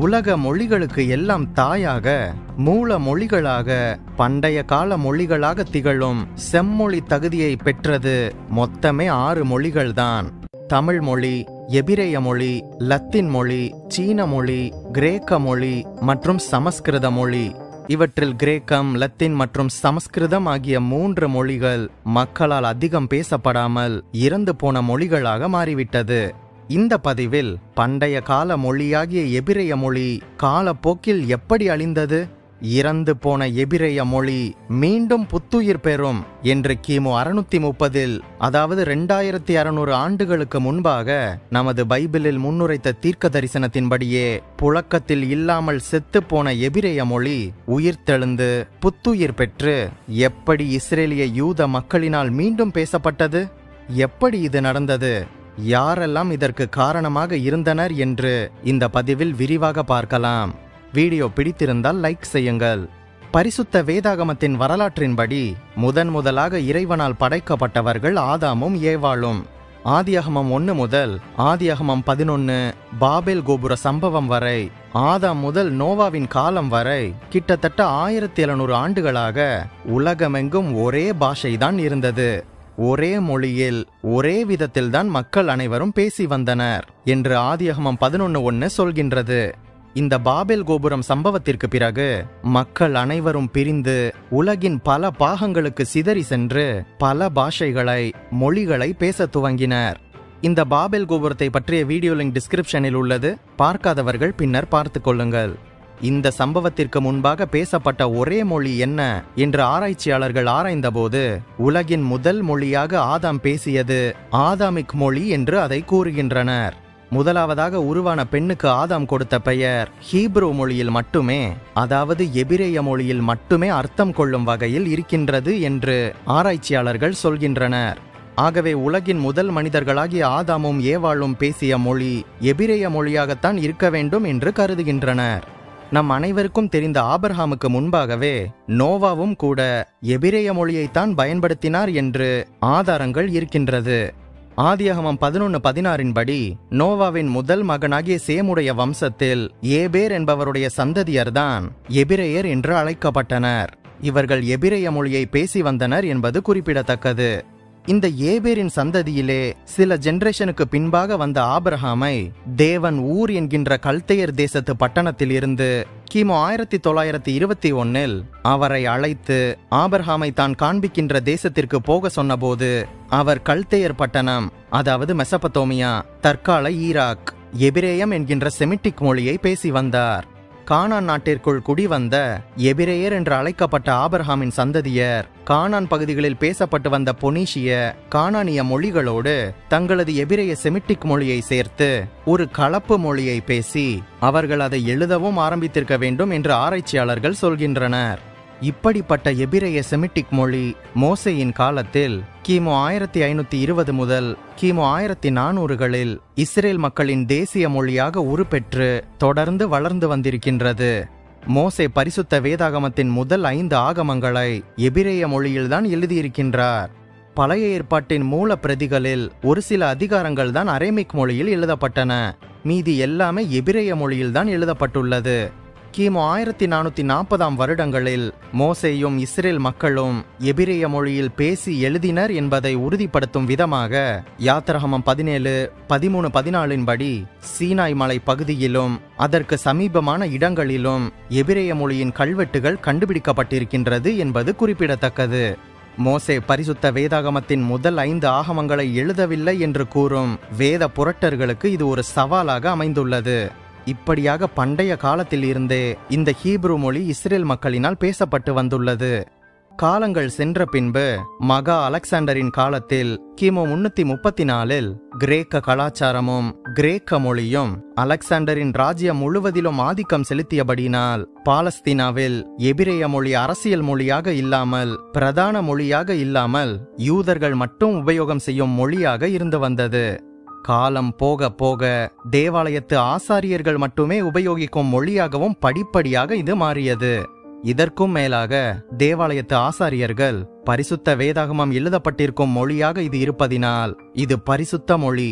உலக மொழிகளுக்கு எல்லாம் தாயாக, மூல மொழிகளாக, பண்டைய கால மொழிகளாக திகழும் செம்மொழி தகுதியை பெற்றது மொத்தமே 6 மொழிகள்தான். தமிழ் மொழி, எபிரேய மொழி, லத்தீன் மொழி, சீன மொழி, கிரேக்க மொழி மற்றும் சமஸ்கிருத மொழி. இவற்றில் கிரேக்கம், லத்தீன் மற்றும் சமஸ்கிருதம் ஆகிய 3 மொழிகள் மக்களால் அதிகம் பேசப்படாமல் இறந்து போன மொழிகளாக மாறிவிட்டது. இந்த பதிவில் பண்டைய கால மொழியாகிய எபிரேய மொழி காலப்போக்கில் எப்படி அழிந்தது, இறந்து போன எபிரேய மொழி மீண்டும் புத்துயிர் பெறும் என்று கிமு 630, அதாவது 2600 ஆண்டுகளுக்கு முன்பாக நமது பைபிளில் முன்னுரைத்த தீர்க்க தரிசனத்தின்படியே புழக்கத்தில் இல்லாமல் செத்து போன எபிரேய மொழி உயிர்த்தெழுந்து புத்துயிர் பெற்று எப்படி இஸ்ரேலிய யூத மக்களினால் மீண்டும் பேசப்பட்டது, எப்படி இது நடந்தது, யாரெல்லாம் இதற்கு காரணமாக இருந்தனர் என்று இந்த பதிவில் விரிவாக பார்க்கலாம். வீடியோ பிடித்திருந்தால் லைக் செய்யுங்கள். பரிசுத்த வேதாகமத்தின் வரலாற்றின்படி முதலாக இறைவனால் படைக்கப்பட்டவர்கள் ஆதாமும் ஏவாளும். ஆதியாகமம் 1 முதல் ஆதியாகமம் 11 பாபேல் கோபுர சம்பவம் வரை, ஆதாம் முதல் நோவாவின் காலம் வரை கிட்டத்தட்ட 1700 ஆண்டுகளாக உலகமெங்கும் ஒரே பாஷைதான் இருந்தது. ஒரே மொழியில் ஒரே விதத்தில்தான் மக்கள் அனைவரும் பேசி வந்தனர் என்று ஆதியாகமம் 11:1 சொல்கின்றது. இந்த பாபேல் கோபுரம் சம்பவத்திற்கு பிறகு மக்கள் அனைவரும் பிரிந்து உலகின் பல பாகங்களுக்கு சிதறி சென்று பல பாஷைகளை, மொழிகளை பேச துவங்கினர். இந்த பாபேல் கோபுரத்தை பற்றிய வீடியோ லிங்க் டிஸ்கிரிப்ஷனில் உள்ளது, பார்க்காதவர்கள் பின்னர் பார்த்து கொள்ளுங்கள். இந்த சம்பவத்திற்கு முன்பாக பேசப்பட்ட ஒரே மொழி என்ன என்று ஆராய்ச்சியாளர்கள் ஆராய்ந்தபோது உலகின் முதல் மொழியாக ஆதாம் பேசியது ஆதாமிக் மொழி என்று அதை கூறுகின்றனர். முதலாவதாக உருவான பெண்ணுக்கு ஆதாம் கொடுத்த பெயர் ஹீப்ரு மொழியில் மட்டுமே, அதாவது எபிரேய மொழியில் மட்டுமே அர்த்தம் கொள்ளும் வகையில் இருக்கின்றது என்று ஆராய்ச்சியாளர்கள் சொல்கின்றனர். ஆகவே உலகின் முதல் மனிதர்களாகிய ஆதாமும் ஏவாளும் பேசிய மொழி எபிரேய மொழியாகத்தான் இருக்க வேண்டும் என்று கருதுகின்றனர். நம் அனைவருக்கும் தெரிந்த ஆபிரகாமுக்கு முன்பாகவே நோவாவும் கூட எபிரேய மொழியைத்தான் பயன்படுத்தினார் என்று ஆதாரங்கள் இருக்கின்றது. ஆதியாகமம் 11:16 படி நோவாவின் முதல் மகனாகிய சேமுடைய வம்சத்தில் ஏபேர் என்பவருடைய சந்ததியர்தான் எபிரேயர் என்று அழைக்கப்பட்டனர். இவர்கள் எபிரேய மொழியை பேசி வந்தனர் என்பது குறிப்பிடத்தக்கது. இந்த ஏபேரின் சந்ததியிலே சில ஜெனரேஷனுக்கு பின்பாக வந்த ஆபிரகாமை தேவன் ஊர் என்கின்ற கல்தேயர் தேசத்து பட்டணத்தில் இருந்து கிமு 1921 அவரை அழைத்து ஆபிரகாமை தான் காண்பிக்கின்ற தேசத்திற்கு போக சொன்னபோது அவர் கல்தேயர் பட்டணம், அதாவது மெசபத்தோமியா, தற்கால ஈராக், எபிரேயம் என்கின்ற செமிட்டிக் மொழியை பேசி வந்தார். கானான் நாட்டிற்குள் குடிவந்த எபிரேயர் என்று அழைக்கப்பட்ட ஆபிரகாமின் சந்ததியர் கானான் பகுதிகளில் பேசப்பட்டு வந்த பொனீஷிய, கானானிய மொழிகளோடு தங்களது எபிரேய செமிட்டிக் மொழியை சேர்த்து ஒரு கலப்பு மொழியை பேசி அவர்கள் அதை எழுதவும் ஆரம்பித்திருக்க வேண்டும் என்று ஆராய்ச்சியாளர்கள் சொல்கின்றனர். இப்படிப்பட்ட எபிரேய செமிட்டிக் மொழி மோசேயின் காலத்தில் கிமு 1520 முதல் கிமு 1400களில் இஸ்ரேல் மக்களின் தேசிய மொழியாக உருப்பெற்று தொடர்ந்து வளர்ந்து வந்திருக்கின்றது. மோசே பரிசுத்த வேதாகமத்தின் முதல் 5 ஆகமங்களை எபிரேய மொழியில்தான் எழுதியிருக்கின்றார். பழைய ஏற்பாட்டின் மூல பிரதிகளில் ஒரு சில அதிகாரங்கள் தான் அரேமிக் மொழியில் எழுதப்பட்டன, மீதி எல்லாமே எபிரேய மொழியில்தான் எழுதப்பட்டுள்ளது. கிமு 1440 வருடங்களில் மோசேயும் இஸ்ரேல் மக்களும் எபிரேய மொழியில் பேசி எழுதினர் என்பதை உறுதிப்படுத்தும் விதமாக யாத்திராகமம் 17, 13, 14 படி சீனாய் மலை பகுதியிலும் அதற்கு சமீபமான இடங்களிலும் எபிரேய மொழியின் கல்வெட்டுகள் கண்டுபிடிக்கப்பட்டிருக்கின்றது என்பது குறிப்பிடத்தக்கது. மோசே பரிசுத்த வேதாகமத்தின் முதல் 5 ஆகமங்களை எழுதவில்லை என்று கூறும் வேத புரட்டர்களுக்கு இது ஒரு சவாலாக அமைந்துள்ளது. இப்படியாக பண்டைய காலத்தில் இருந்தே இந்த ஹீப்ரு மொழி இஸ்ரேல் மக்களினால் பேசப்பட்டு வந்துள்ளது. காலங்கள் சென்ற பின்பு மகா அலெக்சாண்டரின் காலத்தில் கிமு 334 கிரேக்க கலாச்சாரமும் கிரேக்க மொழியும் அலெக்சாண்டரின் ராஜ்யம் முழுவதிலும் ஆதிக்கம் செலுத்தியபடியினால் பாலஸ்தீனாவில் எபிரேய மொழி அரசியல் மொழியாக இல்லாமல், பிரதான மொழியாக இல்லாமல் யூதர்கள் மட்டும் உபயோகம் செய்யும் மொழியாக இருந்து வந்தது. காலம் போக போக தேவாலயத்து ஆசாரியர்கள் மட்டுமே உபயோகிக்கும் மொழியாகவும் படிப்படியாக இது மாறியது. இதற்கும் மேலாக தேவாலயத்து ஆசாரியர்கள் பரிசுத்த வேதாகமம் எழுதப்பட்டிருக்கும் மொழியாக இது இருப்பதினால் இது பரிசுத்த மொழி,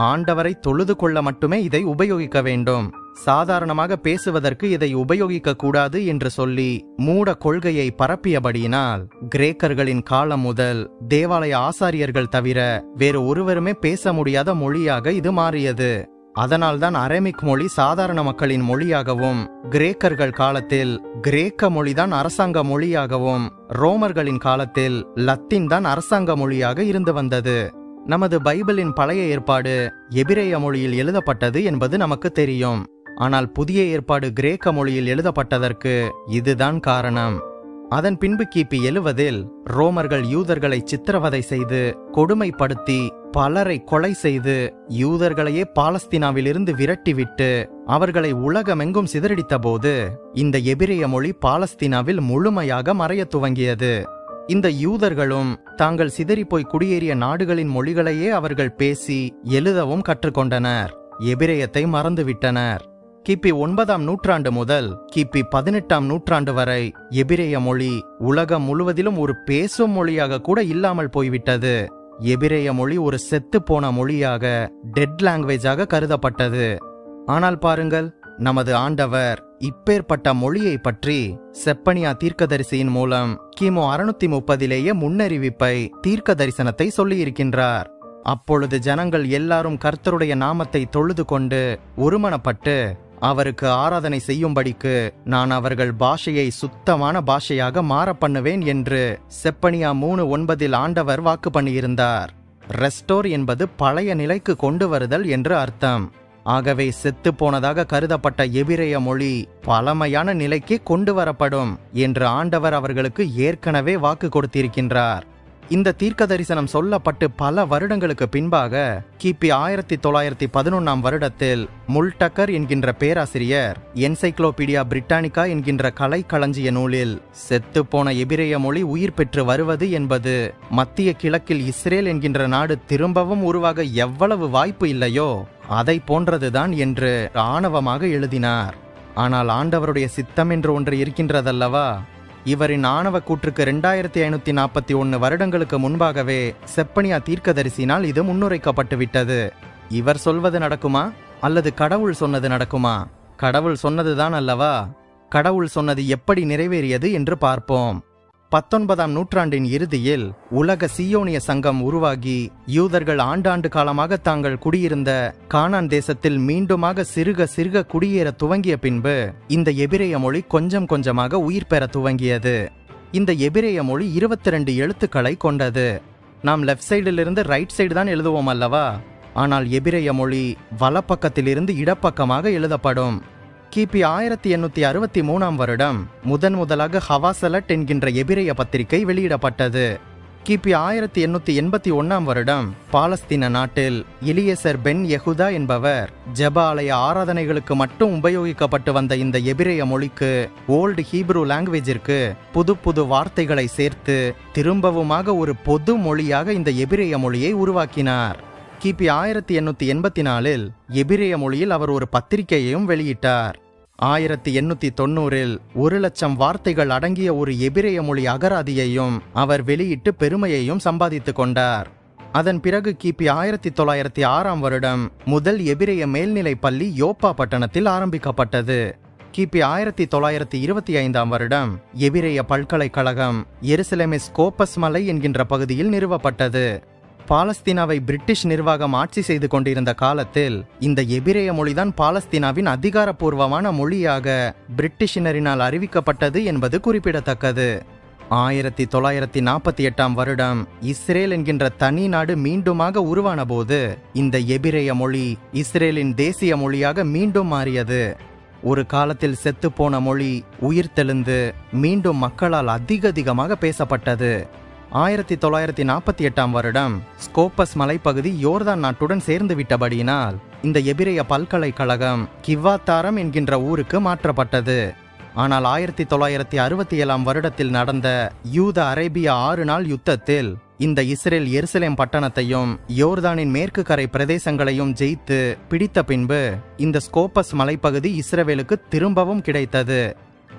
ஆண்டவரை தொழுது கொள்ள மட்டுமே இதை உபயோகிக்க வேண்டும், சாதாரணமாக பேசுவதற்கு இதை உபயோகிக்க கூடாது என்று சொல்லி மூட கொள்கையை பரப்பியபடியினால் கிரேக்கர்களின் காலம் முதல் தேவாலய ஆசாரியர்கள் தவிர வேறு ஒருவருமே பேச முடியாத மொழியாக இது மாறியது. அதனால்தான் அரேமிக் மொழி சாதாரண மக்களின் மொழியாகவும், கிரேக்கர்கள் காலத்தில் கிரேக்க மொழிதான் அரசாங்க மொழியாகவும், ரோமர்களின் காலத்தில் லத்தீன் தான் அரசாங்க மொழியாக இருந்து வந்தது. நமது பைபிளின் பழைய ஏற்பாடு எபிரேய மொழியில் எழுதப்பட்டது என்பது நமக்கு தெரியும். ஆனால் புதிய ஏற்பாடு கிரேக்க மொழியில் எழுதப்பட்டதற்கு இதுதான் காரணம். அதன் பின்பு கிபி 70 ரோமர்கள் யூதர்களை சித்திரவதை செய்து கொடுமைப்படுத்தி பலரை கொலை செய்து யூதர்களையே பாலஸ்தீனாவிலிருந்து விரட்டிவிட்டு அவர்களை உலகமெங்கும் சிதறடித்த போது இந்த எபிரேய மொழி பாலஸ்தீனாவில் முழுமையாக மறைய துவங்கியது. இந்த யூதர்களும் தாங்கள் சிதறிப்போய் குடியேறிய நாடுகளின் மொழிகளையே அவர்கள் பேசி எழுதவும் கற்றுக்கொண்டனர். எபிரேயத்தை மறந்துவிட்டனர். கிபி 9ஆம் நூற்றாண்டு முதல் கிபி 18ஆம் நூற்றாண்டு வரை எபிரேய மொழி உலகம் முழுவதிலும் ஒரு பேசும் மொழியாக கூட இல்லாமல் போய்விட்டது. எபிரேய மொழி ஒரு செத்து போன மொழியாக, டெட் லாங்குவேஜாக கருதப்பட்டது. ஆனால் பாருங்கள், நமது ஆண்டவர் இப்பேற்பட்ட மொழியை பற்றி செப்பனியா தீர்க்கதரிசியின் மூலம் கிமு 630 முன்னறிவிப்பை தீர்க்க தரிசனத்தை சொல்லியிருக்கின்றார். அப்பொழுது ஜனங்கள் எல்லாரும் கர்த்தருடைய நாமத்தை தொழுது கொண்டு ஒருமனப்பட்டு அவருக்கு ஆராதனை செய்யும்படிக்கு நான் அவர்கள் பாஷையை சுத்தமான பாஷையாக மாற பண்ணுவேன் என்று செப்பனியா 3:9 ஆண்டவர் வாக்கு பண்ணியிருந்தார். ரெஸ்டோர் என்பது பழைய நிலைக்கு கொண்டு வருதல் என்று அர்த்தம். ஆகவே செத்து போனதாக கருதப்பட்ட எபிரேய மொழி பழமையான நிலைக்கு கொண்டு வரப்படும் என்று ஆண்டவர் அவர்களுக்கு ஏற்கனவே வாக்கு கொடுத்திருக்கின்றார். இந்த தீர்க்க தரிசனம் சொல்லப்பட்டு பல வருடங்களுக்கு பின்பாக கிபி 1911ஆம் வருடத்தில் முல்டக்கர் என்கின்ற பேராசிரியர் என்சைக்ளோபீடியா பிரிட்டானிகா என்கின்ற கலைக்களஞ்சிய நூலில் செத்து போன எபிரேய மொழி உயிர் பெற்று வருவது என்பது மத்திய கிழக்கில் இஸ்ரேல் என்கின்ற நாடு திரும்பவும் உருவாக எவ்வளவு வாய்ப்பு இல்லையோ அதை போன்றதுதான் என்று ஆணவமாக எழுதினார். ஆனால் ஆண்டவருடைய சித்தம் என்று ஒன்று இருக்கின்றதல்லவா? இவரின் ஆணவ கூற்றுக்கு 2541 வருடங்களுக்கு முன்பாகவே செப்பனியா தீர்க்கதரிசினால் இது முன்னுரைக்கப்பட்டு விட்டது. இவர் சொல்வது நடக்குமா அல்லது கடவுள் சொன்னது நடக்குமா? கடவுள் சொன்னதுதான் அல்லவா? கடவுள் சொன்னது எப்படி நிறைவேறியது என்று பார்ப்போம். 19ஆம் நூற்றாண்டின் இறுதியில் உலக சீயோனிய சங்கம் உருவாகி யூதர்கள் ஆண்டாண்டு காலமாக தாங்கள் குடியிருந்த கானான் தேசத்தில் மீண்டுமாக சிறுக குடியேற துவங்கிய பின்பு இந்த எபிரேய மொழி கொஞ்சம் கொஞ்சமாக உயிர் பெற துவங்கியது. இந்த எபிரேய மொழி 22 எழுத்துக்களை கொண்டது. நாம் லெஃப்ட் சைடிலிருந்து ரைட் சைடு தான் எழுதுவோம் அல்லவா? ஆனால் எபிரேய மொழி வலப்பக்கத்திலிருந்து இடப்பக்கமாக எழுதப்படும். கிபி 1863ஆம் வருடம் முதலாக ஹவாசலட் என்கின்ற எபிரேய பத்திரிகை வெளியிடப்பட்டது. கிபி 1881ஆம் வருடம் பாலஸ்தீன நாட்டில் எலியேசர் பென் யெஹூதா என்பவர் ஜெப ஆலய ஆராதனைகளுக்கு மட்டும் உபயோகிக்கப்பட்டு வந்த இந்த எபிரேய மொழிக்கு, ஓல்டு ஹீப்ரு லாங்குவேஜிற்கு புது வார்த்தைகளை சேர்த்து திரும்பவுமாக ஒரு பொது மொழியாக இந்த எபிரேய மொழியை உருவாக்கினார். கிபி 1884இல் எபிரேய மொழியில் அவர் ஒரு பத்திரிகையையும் வெளியிட்டார். 1890இல் 1,00,000 வார்த்தைகள் அடங்கிய ஒரு எபிரேய மொழி அகராதியையும் அவர் வெளியிட்டு பெருமையையும் சம்பாதித்துக் கொண்டார். அதன் பிறகு கிபி 1906ஆம் வருடம் முதல் எபிரேய மேல்நிலை பள்ளி யோப்பா பட்டணத்தில் ஆரம்பிக்கப்பட்டது. கிபி 1925ஆம் வருடம் எபிரேய பல்கலைக்கழகம் எருசலேமில் ஸ்கோபஸ் மலை என்கின்ற பகுதியில் நிறுவப்பட்டது. பாலஸ்தீனாவை பிரிட்டிஷ் நிர்வாகம் ஆட்சி செய்து கொண்டிருந்த காலத்தில் இந்த எபிரேய மொழிதான் பாலஸ்தீனாவின் அதிகாரப்பூர்வமான மொழியாக பிரிட்டிஷினரினால் அறிவிக்கப்பட்டது என்பது குறிப்பிடத்தக்கது. 1948ஆம் வருடம் இஸ்ரேல் என்கின்ற தனி நாடு மீண்டுமாக உருவான போது இந்த எபிரேய மொழி இஸ்ரேலின் தேசிய மொழியாக மீண்டும் மாறியது. ஒரு காலத்தில் செத்துப்போன மொழி உயிர்த்தெழுந்து மீண்டும் மக்களால் அதிகமாக பேசப்பட்டது. 1948ஆம் வருடம் ஸ்கோபஸ் மலைப்பகுதி யோர்தான் நாட்டுடன் சேர்ந்து விட்டபடியினால் இந்த எபிரேய பல்கலைக்கழகம் கிவாத்தாரம் என்கின்ற ஊருக்கு மாற்றப்பட்டது. ஆனால் 1967ஆம் வருடத்தில் நடந்த யூத அரேபியா 6 நாள் யுத்தத்தில் இந்த இஸ்ரேல் எருசலேம் பட்டணத்தையும் யோர்தானின் மேற்கு கரை பிரதேசங்களையும் ஜெயித்து பிடித்த பின்பு இந்த ஸ்கோபஸ் மலைப்பகுதி இஸ்ரவேலுக்கு திரும்பவும் கிடைத்தது.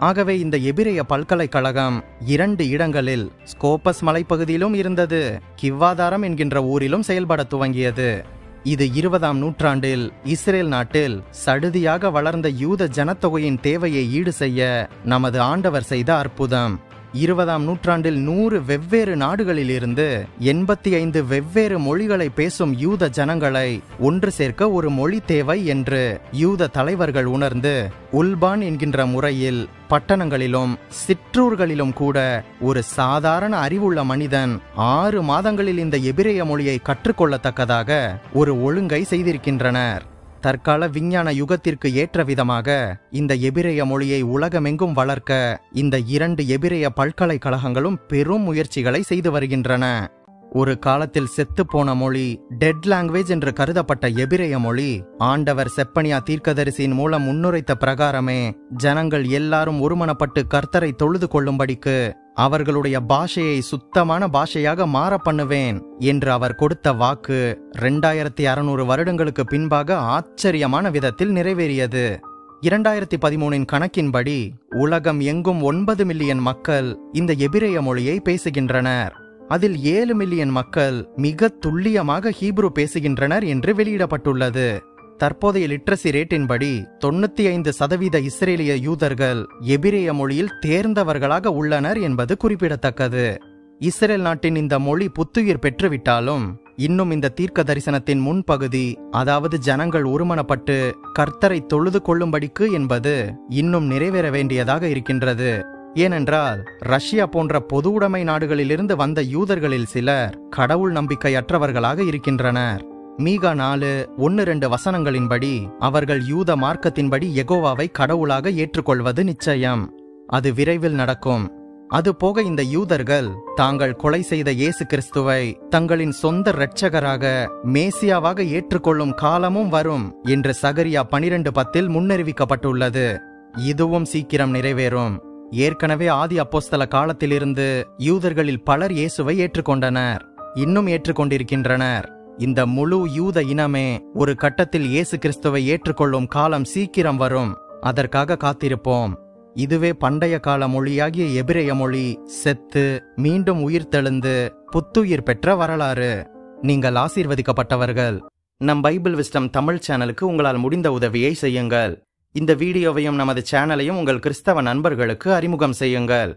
ஆகவே இந்த எபிரேய பல்கலைக்கழகம் 2 இடங்களில் ஸ்கோபஸ் மலைப்பகுதியிலும் இருந்தது, கிவ்வாதாரம் என்கின்ற ஊரிலும் செயல்பட துவங்கியது. இது 20ஆம் நூற்றாண்டில் இஸ்ரேல் நாட்டில் சடுதியாக வளர்ந்த யூத ஜனத்தொகையின் தேவையை ஈடு செய்ய நமது ஆண்டவர் செய்த அற்புதம். 20ஆம் நூற்றாண்டில் 100 வெவ்வேறு நாடுகளிலிருந்து 85 வெவ்வேறு மொழிகளை பேசும் யூத ஜனங்களை ஒன்று சேர்க்க ஒரு மொழி தேவை என்று யூத தலைவர்கள் உணர்ந்து உல்பான் என்கின்ற முறையில் பட்டணங்களிலும் சிற்றூர்களிலும் கூட ஒரு சாதாரண அறிவுள்ள மனிதன் 6 மாதங்களில் இந்த எபிரேய மொழியை கற்றுக்கொள்ளத்தக்கதாக ஒரு ஒழுங்கை செய்திருக்கின்றனர். தற்கால விஞ்ஞான யுகத்திற்கு ஏற்ற விதமாக இந்த எபிரேய மொழியை உலகமெங்கும் வளர்க்க இந்த 2 எபிரேய பல்கலைக்கழகங்களும் பெரும் முயற்சிகளை செய்து வருகின்றன. ஒரு காலத்தில் செத்துப்போன மொழி, டெட் லாங்குவேஜ் என்று கருதப்பட்ட எபிரேய மொழி ஆண்டவர் செப்பனியா தீர்க்கதரிசியின் மூலம் முன்னுரைத்த பிரகாரமே ஜனங்கள் எல்லாரும் ஒருமனப்பட்டு கர்த்தரை தொழுது கொள்ளும்படிக்கு அவர்களுடைய பாஷையை சுத்தமான பாஷையாக மாற பண்ணுவேன் என்று அவர் கொடுத்த வாக்கு 2600 வருடங்களுக்கு பின்பாக ஆச்சரியமான விதத்தில் நிறைவேறியது. 2013 கணக்கின்படி உலகம் எங்கும் 9 மில்லியன் மக்கள் இந்த எபிரேய மொழியை பேசுகின்றனர். அதில் 7 மில்லியன் மக்கள் மிக துல்லியமாக ஹீப்ரு பேசுகின்றனர் என்று வெளியிடப்பட்டுள்ளது. தற்போதைய லிட்ரசி ரேட்டின்படி 95% இஸ்ரேலிய யூதர்கள் எபிரேய மொழியில் தேர்ந்தவர்களாக உள்ளனர் என்பது குறிப்பிடத்தக்கது. இஸ்ரேல் நாட்டின் இந்த மொழி புத்துயிர் பெற்றுவிட்டாலும் இன்னும் இந்த தீர்க்க தரிசனத்தின் முன்பகுதி, அதாவது ஜனங்கள் ஒருமனப்பட்டு கர்த்தரை தொழுது கொள்ளும்படிக்கு என்பது இன்னும் நிறைவேற வேண்டியதாக இருக்கின்றது. ஏனென்றால் ரஷ்யா போன்ற பொது உடைமை நாடுகளிலிருந்து வந்த யூதர்களில் சிலர் கடவுள் நம்பிக்கையற்றவர்களாக இருக்கின்றனர். மீகா 4:1-2 வசனங்களின்படி அவர்கள் யூத மார்க்கத்தின்படி யெகோவாவை கடவுளாக ஏற்றுக்கொள்வது நிச்சயம். அது விரைவில் நடக்கும். அதுபோக இந்த யூதர்கள் தாங்கள் கொலை செய்த இயேசு கிறிஸ்துவை தங்களின் சொந்த இரட்சகராக மேசியாவாக ஏற்றுக்கொள்ளும் காலமும் வரும் என்று சகரியா 12:10 முன்னறிவிக்கப்பட்டுள்ளது. இதுவும் சீக்கிரம் நிறைவேறும். ஏற்கனவே ஆதி அப்போஸ்தல காலத்திலிருந்து யூதர்களில் பலர் இயேசுவை ஏற்றுக்கொண்டனர், இன்னும் ஏற்றுக்கொண்டிருக்கின்றனர். இந்த முழு யூத இனமே ஒரு கட்டத்தில் இயேசு கிறிஸ்துவை ஏற்றுக்கொள்ளும் காலம் சீக்கிரம் வரும். அதற்காக காத்திருப்போம். இதுவே பண்டைய கால மொழியாகிய எபிரேய மொழி செத்து மீண்டும் உயிர்த்தெழுந்து புத்துயிர் பெற்ற வரலாறு. நீங்கள் ஆசீர்வதிக்கப்பட்டவர்கள். நம் பைபிள் விஸ்டம் தமிழ் சேனலுக்கு உங்களால் முடிந்த உதவியை செய்யுங்கள். இந்த வீடியோவையும் நமது சேனலையும் உங்கள் கிறிஸ்தவ நண்பர்களுக்கு அறிமுகம் செய்யுங்கள்.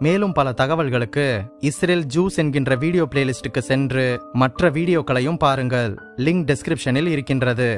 மேலும் பல தகவல்களுக்கு இஸ்ரேல் ஜூஸ் என்கின்ற வீடியோ பிளேலிஸ்டுக்கு சென்று மற்ற வீடியோக்களையும் பாருங்கள். லிங்க் டிஸ்கிரிப்ஷனில் இருக்கின்றது.